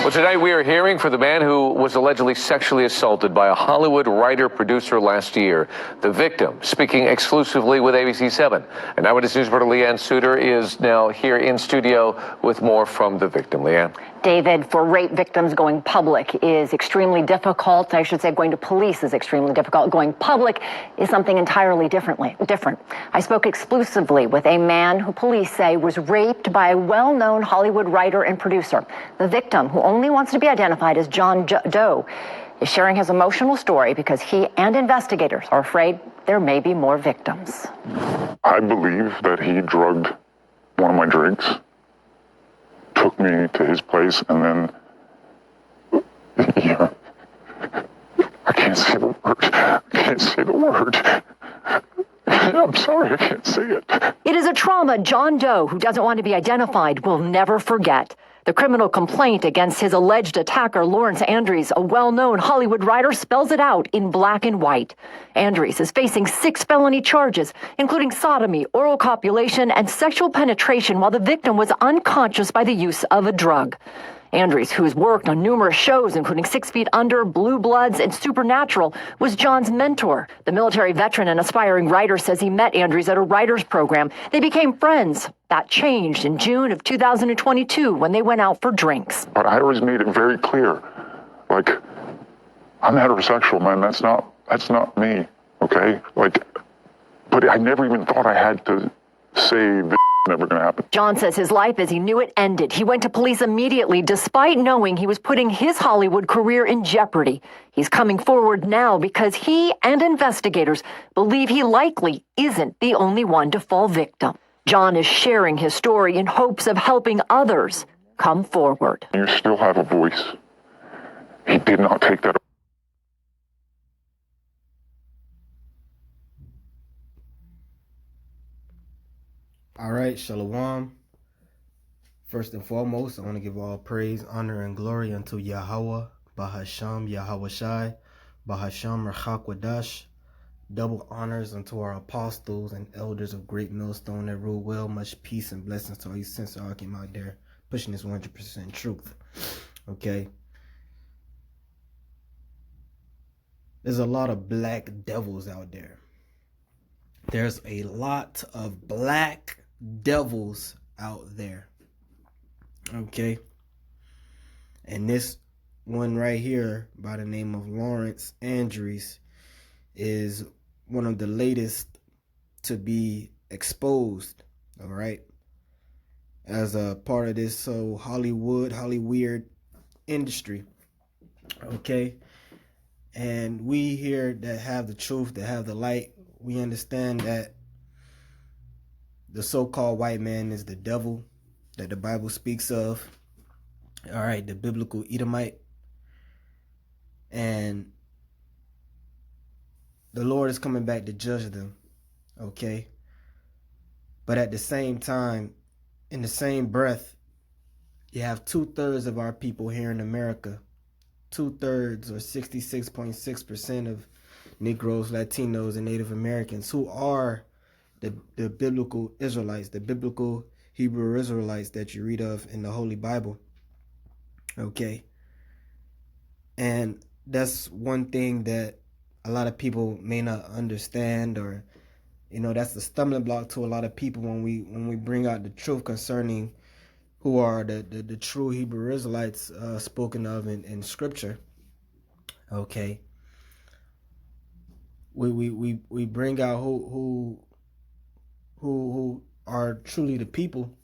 Well, tonight we are hearing from the man who was allegedly sexually assaulted by a Hollywood writer-producer last year. The victim speaking exclusively with ABC7. And Eyewitness News reporter Leanne Suter is now here in studio with more from the victim. Leanne. David, for rape victims, going public is extremely difficult. I should say going to police is extremely difficult. Going public is something entirely different. I spoke exclusively with a man who police say was raped by a well-known Hollywood writer and producer. The victim, who only wants to be identified as John Doe, is sharing his emotional story because he and investigators are afraid there may be more victims. I believe that he drugged one of my drinks, took me to his place, and then, yeah, I can't say the word. I can't say the word. I'm sorry, I can't say it. It is a trauma John Doe, who doesn't want to be identified, will never forget. The criminal complaint against his alleged attacker, Lawrence Andrews, a well-known Hollywood writer, spells it out in black and white. Andrews is facing 6 felony charges, including sodomy, oral copulation, and sexual penetration while the victim was unconscious by the use of a drug. Andrews, who has worked on numerous shows, including 6 Feet Under, Blue Bloods, and Supernatural, was John's mentor. The military veteran and aspiring writer says he met Andrews at a writer's program. They became friends. That changed in June of 2022 when they went out for drinks. But I always made it very clear, like, I'm heterosexual, man. That's not me, okay? Like, but I never even thought I had to say this. Never gonna happen. John says his life as he knew it ended. He went to police immediately, despite knowing he was putting his Hollywood career in jeopardy. He's coming forward now because he and investigators believe he likely isn't the only one to fall victim. John is sharing his story in hopes of helping others come forward. You still have a voice. He did not take that. All right, Shalom. First and foremost, I want to give all praise, honor, and glory unto Yahweh, Bahasham, Yahweh Shai, Bahasham, Rachakwadash. Double honors unto our apostles and elders of Great Millstone that rule well. Much peace and blessings to all you sincere came out there pushing this 100% truth. Okay. There's a lot of black devils out there. There's a lot of black devils out there. Okay. And this one right here by the name of Lawrence Andrews is one of the latest to be exposed. All right. As a part of this Hollywood industry. Okay. And we here that have the truth, that have the light, we understand that the so-called white man is the devil that the Bible speaks of. All right, the biblical Edomite. And the Lord is coming back to judge them. Okay. But at the same time, in the same breath, you have 2/3 of our people here in America. 2/3 or 66.6% of Negroes, Latinos, and Native Americans who are the biblical Israelites, the biblical Hebrew Israelites that you read of in the Holy Bible. Okay. And that's one thing that a lot of people may not understand, or, you know, that's the stumbling block to a lot of people when we bring out the truth concerning who are the true Hebrew Israelites spoken of in Scripture. Okay. We bring out who are truly the people,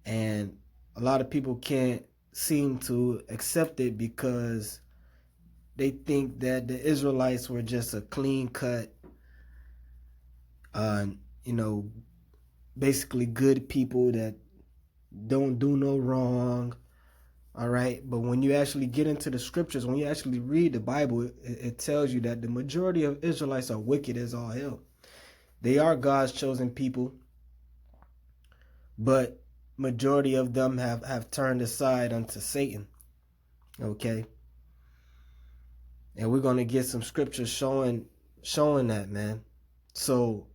and a lot of people can't seem to accept it because they think that the Israelites were just a clean cut, basically good people that don't do no wrong. All right. But when you actually get into the scriptures, when you actually read the Bible, it tells you that the majority of Israelites are wicked as all hell. They are God's chosen people, but majority of them have turned aside unto Satan. Okay. And we're going to get some scriptures showing that, man. So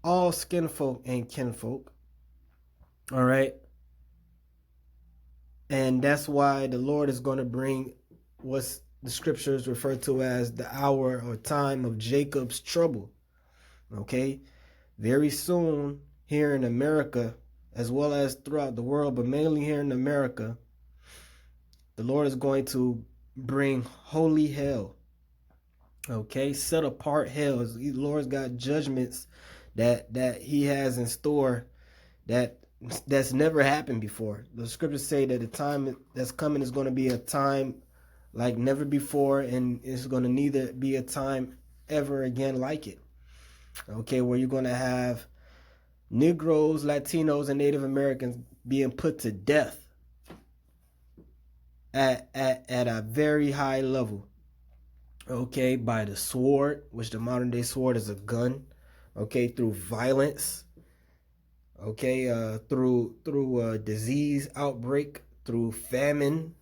all skin folk ain't kinfolk. All right. And that's why the Lord is going to bring what's the scriptures refer to as the hour or time of Jacob's trouble. Okay? Very soon here in America, as well as throughout the world, but mainly here in America, the Lord is going to bring holy hell. Okay? Set apart hell. The Lord's got judgments that he has in store that's never happened before. The scriptures say that the time that's coming is going to be a time like never before, and it's going to neither be a time ever again like it. Okay, where you're going to have Negroes, Latinos, and Native Americans being put to death at a very high level. Okay, by the sword, which the modern day sword is a gun. Okay, through violence. Okay, through disease outbreak, through famine,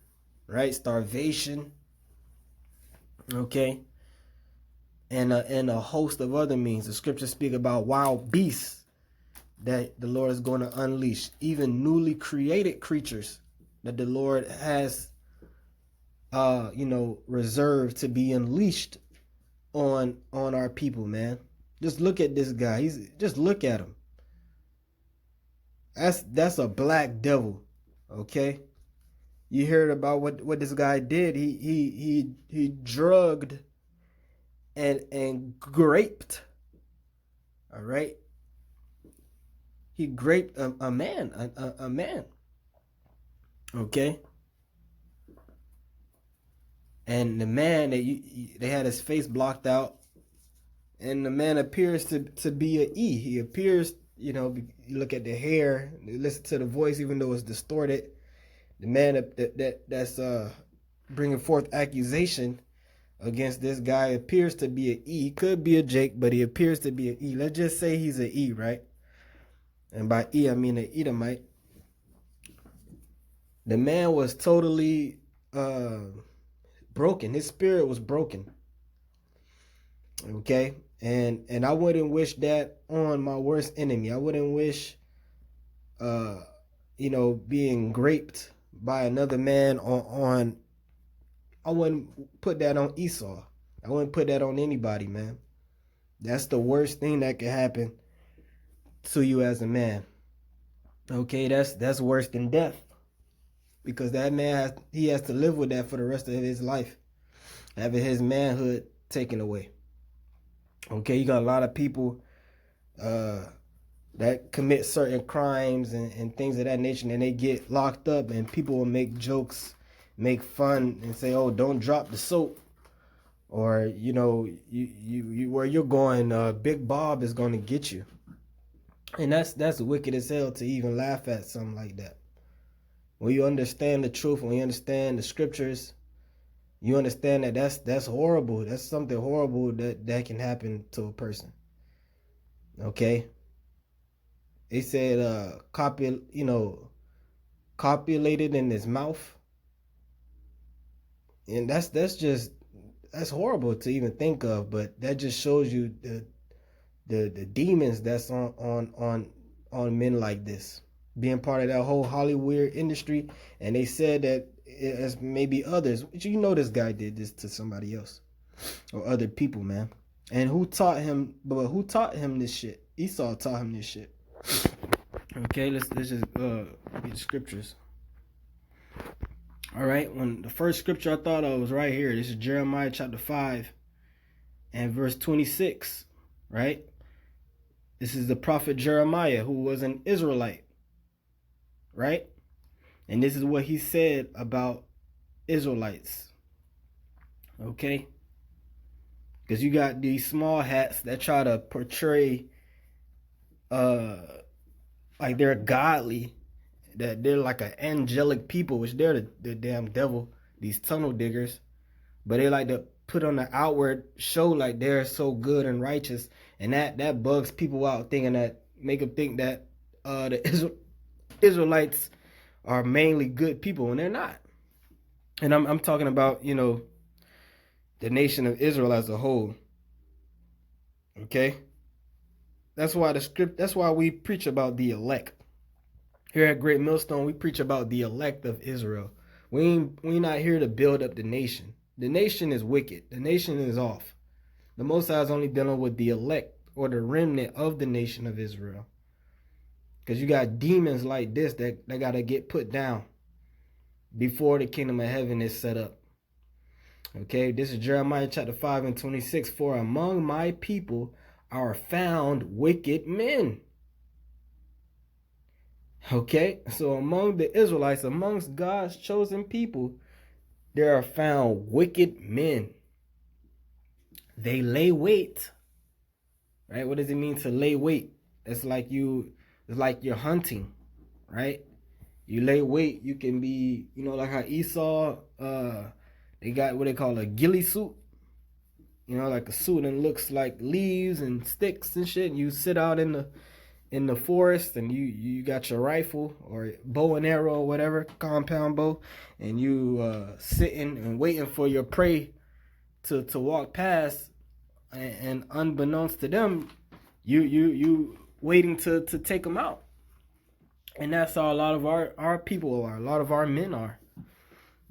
right? Starvation. Okay, and a host of other means. The scriptures speak about wild beasts that the Lord is going to unleash, even newly created creatures that the Lord has, reserved to be unleashed on our people, man. Just look at this guy. Just look at him. That's a black devil, okay? You heard about what this guy did. He drugged and raped. All right. He raped a man, a man. Okay. And the man they had his face blocked out, and the man appears to be an E. He appears, you look at the hair, you listen to the voice, even though it's distorted. The man that's bringing forth accusation against this guy appears to be an E. He could be a Jake, but he appears to be an E. Let's just say he's an E, right? And by E, I mean an Edomite. The man was totally broken. His spirit was broken. Okay? And I wouldn't wish that on my worst enemy. I wouldn't wish, being raped by another man on I wouldn't put that on Esau. I wouldn't put that on anybody, man. That's the worst thing that could happen to you as a man. Okay, that's worse than death. Because that man he has to live with that for the rest of his life. Having his manhood taken away. Okay, you got a lot of people that commit certain crimes and things of that nature, and they get locked up, and people will make jokes, make fun, and say, "Oh, don't drop the soap," or you where you're going, Big Bob is going to get you, and that's wicked as hell to even laugh at something like that. When you understand the truth, when you understand the scriptures, you understand that that's horrible. That's something horrible that can happen to a person. Okay. They said copulated in his mouth. And that's horrible to even think of, but that just shows you the demons that's on men like this. Being part of that whole Hollywood industry, and they said that as maybe others, this guy did this to somebody else or other people, man. And who taught him? But who taught him this shit? Esau taught him this shit. Okay, let's just get the scriptures. All right, when the first scripture I thought of was right here. This is Jeremiah chapter 5 and verse 26. Right, this is the prophet Jeremiah, who was an Israelite. Right? And this is what he said about Israelites. Okay? Because you got these small hats that try to portray like they're godly, that they're like an angelic people, which they're the damn devil, these tunnel diggers. But they like to put on the outward show like they're so good and righteous. And that bugs people out, make them think that the Israelites are mainly good people, and they're not. And I'm talking about, the nation of Israel as a whole. Okay? That's why we preach about the elect. Here at Great Millstone, we preach about the elect of Israel. We not here to build up the nation. The nation is wicked. The nation is off. The Most High is only dealing with the elect or the remnant of the nation of Israel. Because you got demons like this that got to get put down before the kingdom of heaven is set up. Okay, this is Jeremiah chapter 5 and 26. For among my people are found wicked men. Okay, so among the Israelites, amongst God's chosen people, there are found wicked men. They lay wait. Right? What does it mean to lay wait? It's like you're hunting, right? You lay wait. You can be, like how Esau, they got what they call a ghillie suit. Like a suit and looks like leaves and sticks and shit. And you sit out in the forest and you got your rifle or bow and arrow or whatever, compound bow, and you sitting and waiting for your prey to walk past, and unbeknownst to them, you waiting to take them out. And that's how a lot of our people are, a lot of our men are.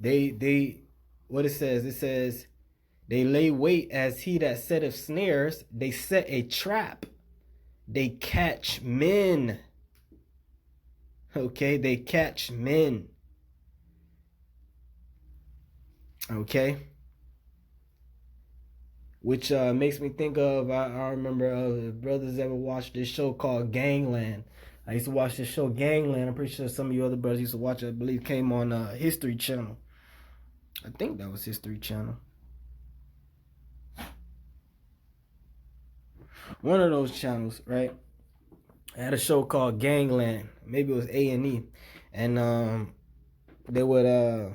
They what it says they lay wait as he that setteth snares, they set a trap. They catch men. Okay, they catch men. Okay. Which makes me think of, I remember brothers ever watched this show called Gangland. I used to watch this show Gangland. I'm pretty sure some of you other brothers used to watch it. I believe it came on History Channel. I think that was History Channel. One of those channels, right? I had a show called Gangland. Maybe it was A&E. And they would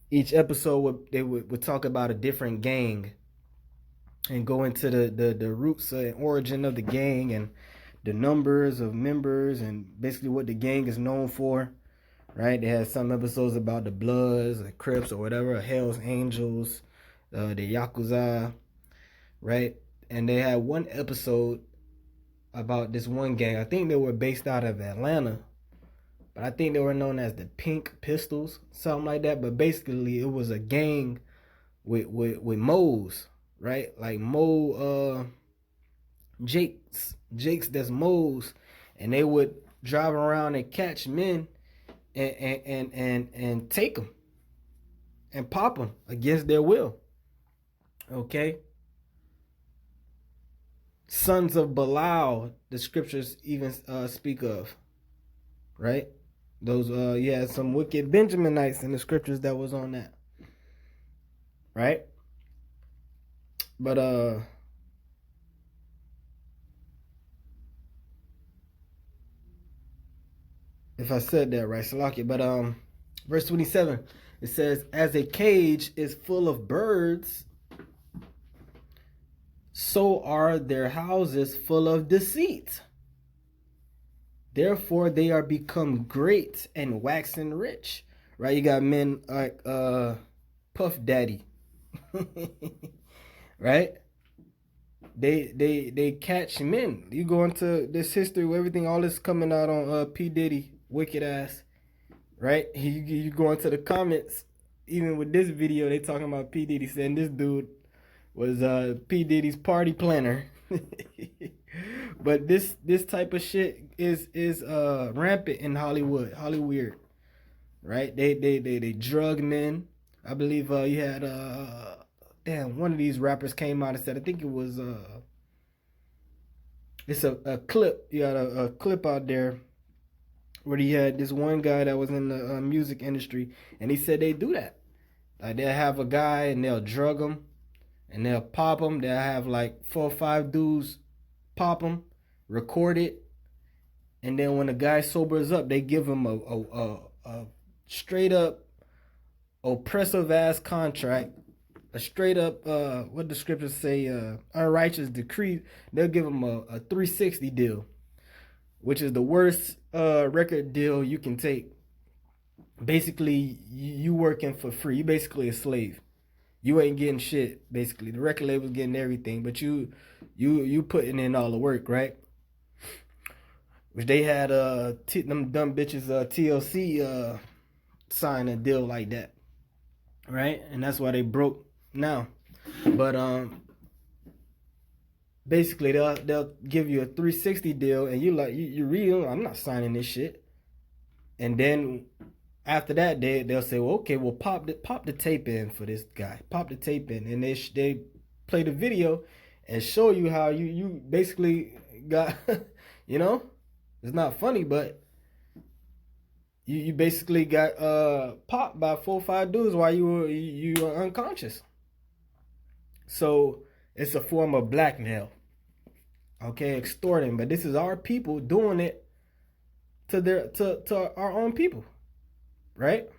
each episode they would talk about a different gang and go into the roots and origin of the gang and the numbers of members and basically what the gang is known for, right? They had some episodes about the Bloods, the Crips, or whatever, Hell's Angels, the Yakuza, right? And they had one episode about this one gang. I think they were based out of Atlanta, but I think they were known as the Pink Pistols, something like that. But basically, it was a gang with moles, right? Like Jakes that's moles, and they would drive around and catch men and take them and pop them against their will. Okay. Sons of Belial, the scriptures even speak of, right? Those some wicked Benjaminites in the scriptures that was on that, right? But if I said that right, Salaki. But verse 27, it says, as a cage is full of birds, so are their houses full of deceit. Therefore they are become great and waxen rich. Right? You got men like Puff Daddy. Right? They catch men. You go into this history with everything, all this coming out on P. Diddy, wicked ass. Right? You go into the comments, even with this video, they talking about P. Diddy saying this dude was P. Diddy's party planner. But this type of shit is rampant in Hollywood, right? They drug men. I believe you had one of these rappers came out and said, I think it was it's a clip. You got a clip out there where he had this one guy that was in the music industry, and he said they do that. Like they'll have a guy and they'll drug him and they'll pop him. They'll have like 4 or 5 dudes pop him, record it, and then when the guy sobers up, they give him a straight up oppressive ass contract, a straight up what the scriptures say, unrighteous decree. They'll give him a 360 deal, which is the worst record deal you can take. Basically, you working for free. You basically a slave. You ain't getting shit, basically. The record label's getting everything, but you putting in all the work, right? which they had them dumb bitches TLC sign a deal like that, right? And that's why they broke now. But basically they'll give you a 360 deal, and you read them, I'm not signing this shit. And then after that, they'll say, well, okay, well, pop the tape in for this guy. Pop the tape in, and they play the video and show you how you basically got, you know, it's not funny, but you basically got popped by 4 or 5 dudes while you were unconscious. So it's a form of blackmail, okay, extorting. But this is our people doing it to our own people, right?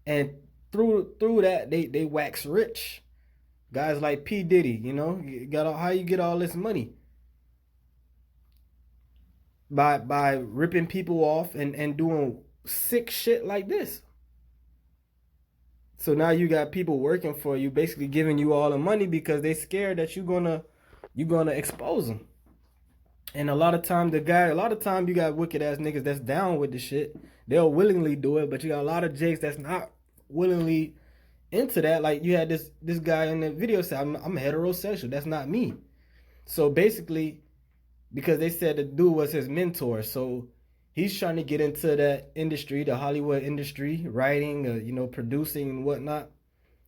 And through that they wax rich. Guys like P. Diddy, you know, how you get all this money? By ripping people off and doing sick shit like this. So now you got people working for you, basically giving you all the money because they scared that you're gonna expose them. And a lot of time you got wicked ass niggas that's down with the shit. They'll willingly do it, but you got a lot of jakes that's not willingly into that. Like you had this guy in the video said, I'm heterosexual. That's not me. So basically, because they said the dude was his mentor, so he's trying to get into that industry, the Hollywood industry, writing, you know, producing and whatnot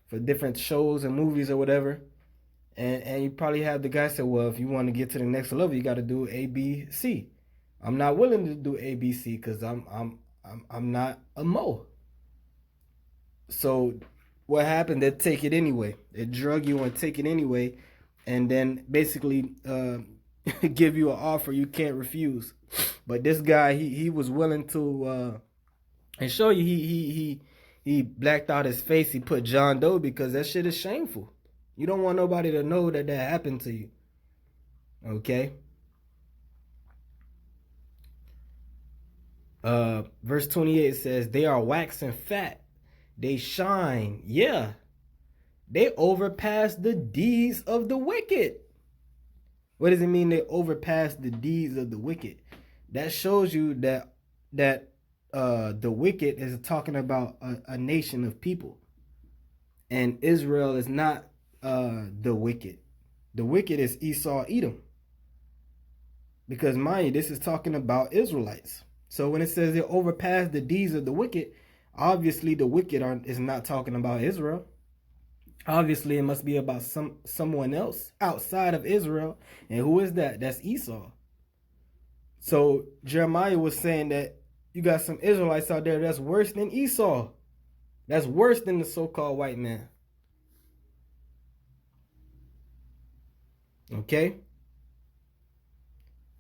for different shows and movies or whatever. And you probably have the guy say, well, if you want to get to the next level, you got to do A, B, C. I'm not willing to do A, B, C because I'm not a Mo. So what happened? They take it anyway. They drug you and take it anyway, and then basically give you an offer you can't refuse. But this guy, he was willing to and show you he blacked out his face. He put John Doe because that shit is shameful. You don't want nobody to know that happened to you. Okay? Verse 28 says, they are waxing fat. They shine. Yeah. They overpass the deeds of the wicked. What does it mean they overpass the deeds of the wicked? That shows you that the wicked is talking about a nation of people. And Israel is not the wicked. The wicked is Esau, Edom. Because mind you, this is talking about Israelites. So when it says they overpass the deeds of the wicked, obviously the wicked is not talking about Israel. Obviously it must be about someone else outside of Israel. And who is that? That's Esau. So Jeremiah was saying that you got some Israelites out there that's worse than Esau. That's worse than the so-called white man. Okay?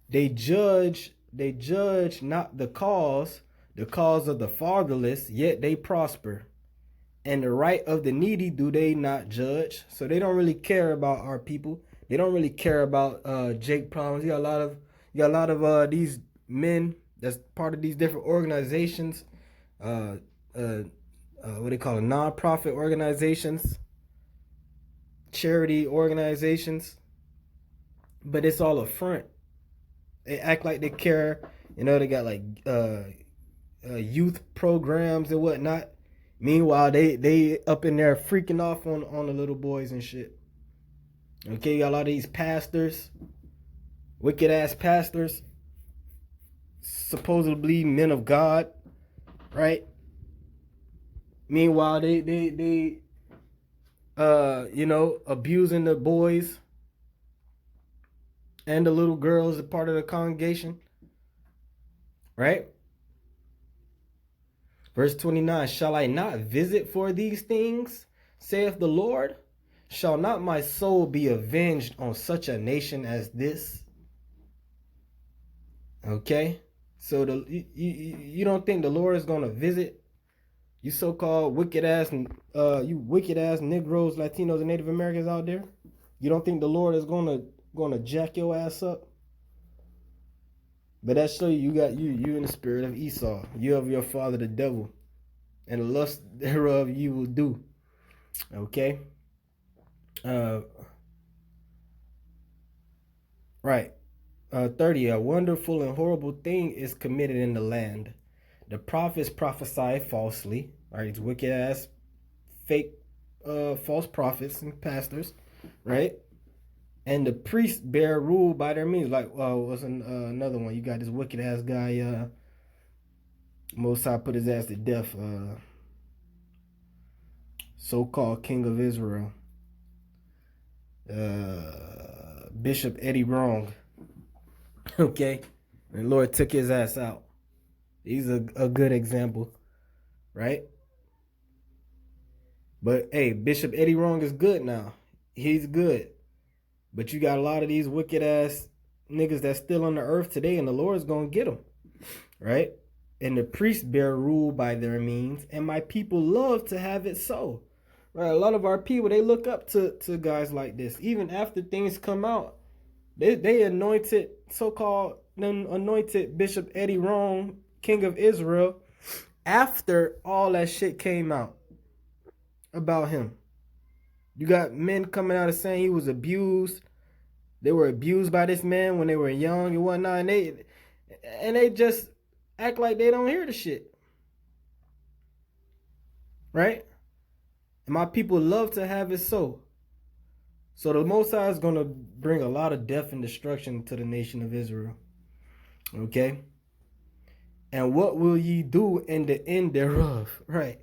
They judge not the cause of the fatherless, yet they prosper. And the right of the needy do they not judge. So they don't really care about our people. They don't really care about Jake problems. You got a lot of these men that's part of these different organizations, what they call it, non-profit organizations, charity organizations. But it's all a front. They act like they care. You know, they got like youth programs and whatnot. Meanwhile, they up in there freaking off on the little boys and shit. Okay, you got a lot of these pastors, wicked ass pastors, supposedly men of God, right? Meanwhile, they you know, abusing the boys and the little girls, a part of the congregation, right? Verse 29, shall I not visit for these things, saith the Lord? Shall not my soul be avenged on such a nation as this? Okay, so you don't think the Lord is going to visit you so-called wicked ass Negroes, Latinos, and Native Americans out there? You don't think the Lord is going to jack your ass up? But that show you got you in the spirit of Esau. You of your father the devil, and the lust thereof you will do. Okay. Right. 30, a wonderful and horrible thing is committed in the land. The prophets prophesy falsely. All right, it's wicked ass, fake, false prophets and pastors, right? And the priests bear rule by their means. Like, what's another one? You got this wicked ass guy, Most High put his ass to death, so-called king of Israel, Bishop Eddie Wrong. Okay, and the Lord took his ass out. He's a good example, right? But hey, Bishop Eddie Wrong is good now. He's good. But you got a lot of these wicked ass niggas that's still on the earth today, and the Lord's gonna get them, right? And the priests bear rule by their means, and my people love to have it so. Right? A lot of our people, they look up to guys like this. Even after things come out, they anointed, so-called anointed Bishop Eddie Wrong, king of Israel, after all that shit came out about him. You got men coming out and saying he was abused. They were abused by this man when they were young and whatnot. And they just act like they don't hear the shit. Right? And my people love to have it so. So the Most High is going to bring a lot of death and destruction to the nation of Israel. Okay? And what will ye do in the end thereof? Right.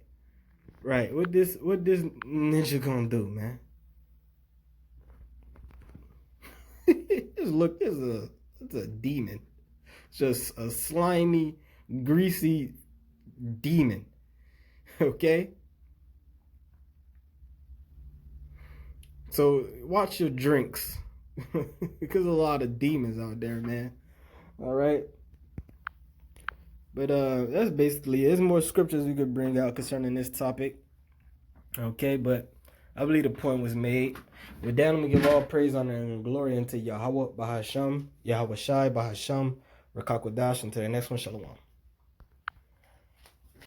Right. What this ninja gonna do, man? Look, it's a demon. It's just a slimy, greasy demon. Okay? So watch your drinks. Because a lot of demons out there, man. Alright? But that's basically it. There's more scriptures we could bring out concerning this topic. Okay, but I believe the point was made. With that, I'm going to give all praise, honor, and glory unto Yahweh Bahasham, Yahweh Shai Bahasham, Rakakwadash. Until the next one, Shalom.